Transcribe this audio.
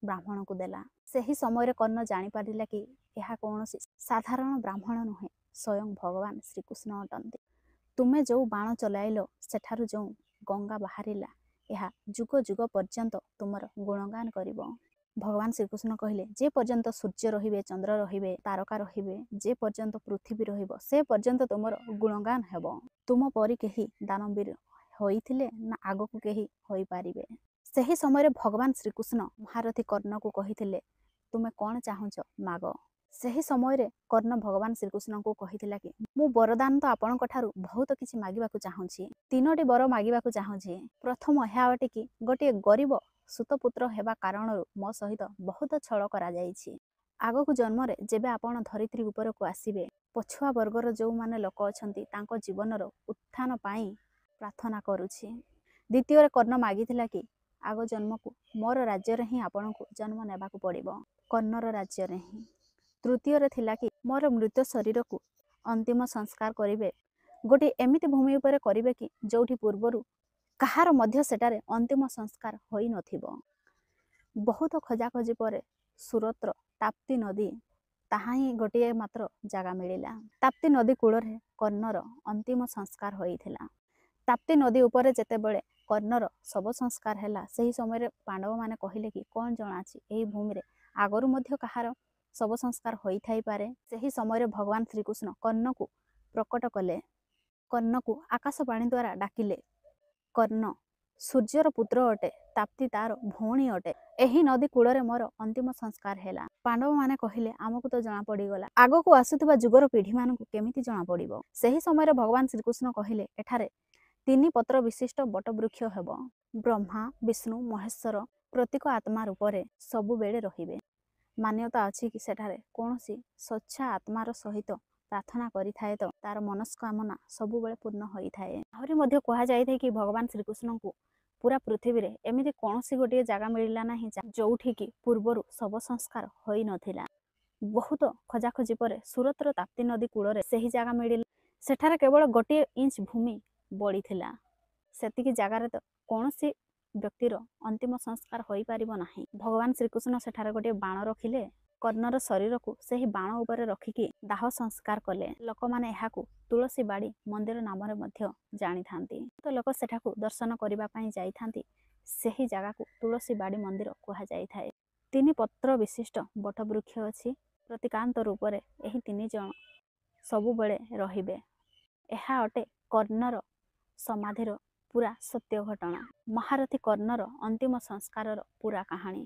ब्राह्मण को देला। सही समय कर्ण जानी पारिला कि यह कौन साधारण ब्राह्मण नुहे, स्वयं भगवान श्रीकृष्ण अटंती। तुमे जो बाण चलाइल सेठारु जो गंगा बाहरिला यह जुग जुग पर्यंत तुमर गुणगान करिबो। भगवान श्रीकृष्ण कहले जे पर्यंत सूर्य रहिबे, चंद्र रहिबे, तारका रहिबे, जे पर्यंत पृथ्वी रहिबो से पर्यंत तुमर गुणगान हेबो। तुम परि केही दानवीर होइथिले ना आगकु केही होई पारिबे। सही समय भगवान श्रीकृष्ण महारथी कर्ण को कहिथिले तुमे कौन चाहुच माग। सही समय कर्ण भगवान श्रीकृष्ण को कहिथिला कि मु वरदान तो आपनक ठारु बहुत किछि मागिबाकु चाहुछि, तीनोटी वर मागिबाकु चाहुछि। प्रथम ଏହା अटे कि गोटे गरीब सुतपुत्र हेबा कारणरु मो सहित बहुत छळ करा जाइछि। आगकु जन्मरे जेबे आपण धरित्री उपरकु आसीबे पछुआ वर्गर जो माने लोक अछंती तांको जीवनर उत्थान पाई प्रार्थना करुछि। द्वितीय कर्ण मागिथिला कि आग जन्मकु मोर राज्य रे ही आपनकु जन्म नेबाकु पड़िबो, कर्णर राज्य रे ही। तृतीय थिला कि मोर मृत शरीर को अंतिम संस्कार करिवे गोटे एमिति भूमि उपरे करिवे कि जोठी पूर्वरु कहार मध्य सेटारे अंतिम संस्कार होई नथिबो। बहुत खोजाखोजी पर सुरत्र ताप्ती नदी ताहा ही गोटे मात्र जगह मिलिला। ताप्ती नदी कूଳରେ कर्णर अंतिम संस्कार होइथिला। ताप्ती नदी उपरे जेतेबेले कर्णर शव संस्कार हैला सही समय पांडव माने कहिले कि कौन जणाछि एही भूमि रे आगरु मध्य कहार शव संस्कार होई थाई पारे। सही समय भगवान श्रीकृष्ण कर्ण को प्रकट कले। कर्ण को आकाशवाणी द्वारा डाकिले कर्ण सूर्यर पुत्र अटे, ताप्ती तार भौणी अटे, एही नदी कूଳରେ मोर अंतिम संस्कार हैला। पांडव माने कहिले आमको तो जना पड़ी गला, आगो को आसुथिबा जुगर पीढ़ी मानकु केमिति जना पड़िबो। सही समय भगवान श्रीकृष्ण कहिले एठारे 3 पत्र विशिष्ट बटवृक्ष हेबो। ब्रह्मा विष्णु महेश्वर प्रतीक आत्मा रूपरे सबु बेले रहिबे। मान्यता अछि कि सेठारे कोनोसी सच्चा आत्मार सहित प्रार्थना करि थाए तो तार मनस्कामना सबु बेले पूर्ण होई थाए। आहुरी मध्य कहा जाय थे कि भगवान श्रीकृष्ण को पूरा पृथ्वी रे एमिति कोनोसी गोटे जगह मिलिला नाही जोठी कि पूर्वरु सब संस्कार होई नथिला। बहुत खोजाखोजी पर सुरतर ताप्ती नदी कूଳରେ सही जगह मिलिला। सेठारे केवल गोटे इंच भूमि बड़ी थिला। सेतिकी जगार तो कोनोसी व्यक्तिर अंतिम संस्कार होई पारिबो नाही। भगवान श्रीकृष्ण सेठारे गोटे बाण रखिले। कर्णर शरीर को सही बाण उपरे रखिकी दाह संस्कार कले। लोक माने एहाकु तुलसी बाड़ी मंदिर नाम रे मध्य जानी थांती। तो लोक सेठाकु दर्शन करिबा पई जाई थांती। सही जगह को तुलसी बाड़ी मंदिर कहा जाई थाए। 3 पत्र विशिष्ट बटवृक्ष अछि। प्रतिकांत रूप रे एही 3 जण सबु बेले रहिबे। एहा अटे कर्णर समाधिर पूरा सत्य घटना। महारथी कर्णर अंतिम संस्कारर पूरा कहानी।